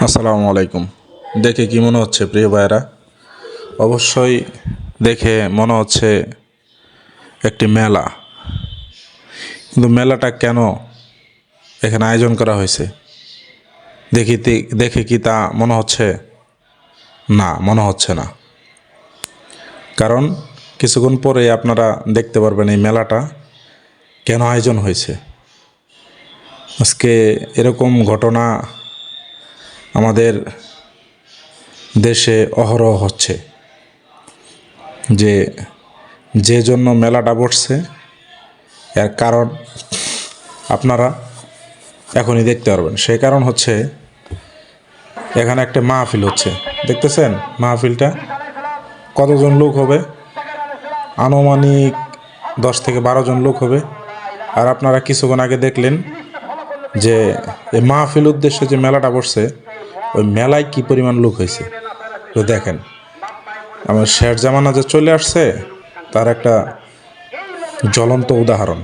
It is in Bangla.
আসসালামু আলাইকুম। দেখে কি মনে হচ্ছে প্রিয় ভাইয়েরা? অবশ্যই দেখে মনে হচ্ছে একটি মেলা। কিন্তু মেলাটা কেন এখানে আয়োজন করা হয়েছে দেখে কি তা মনে হচ্ছে? না, মনে হচ্ছে না। কারণ কিছুক্ষণ পরে আপনারা দেখতে পারবেন এই মেলাটা কেন আয়োজন হয়েছে। আজকে এরকম ঘটনা আমাদের দেশে অহরহ হচ্ছে, যে জন্য মেলাটা বসছে এর কারণ আপনারা এখনই দেখতে পারবেন। সেই কারণ হচ্ছে এখানে একটা মাহফিল হচ্ছে। দেখতেছেন মাহফিলটা কতজন লোক হবে? আনুমানিক 10 থেকে 12 জন লোক হবে। আর আপনারা কিছুক্ষণ আগে দেখলেন যে এই মাহফিল উদ্দেশ্যে যে মেলাটা বসছে, ওই মেলায় কি পরিমাণ লোক হয়েছে তো দেখেন। আমার শের জামানা যে চলে আসছে তার একটা জ্বলন্ত উদাহরণ।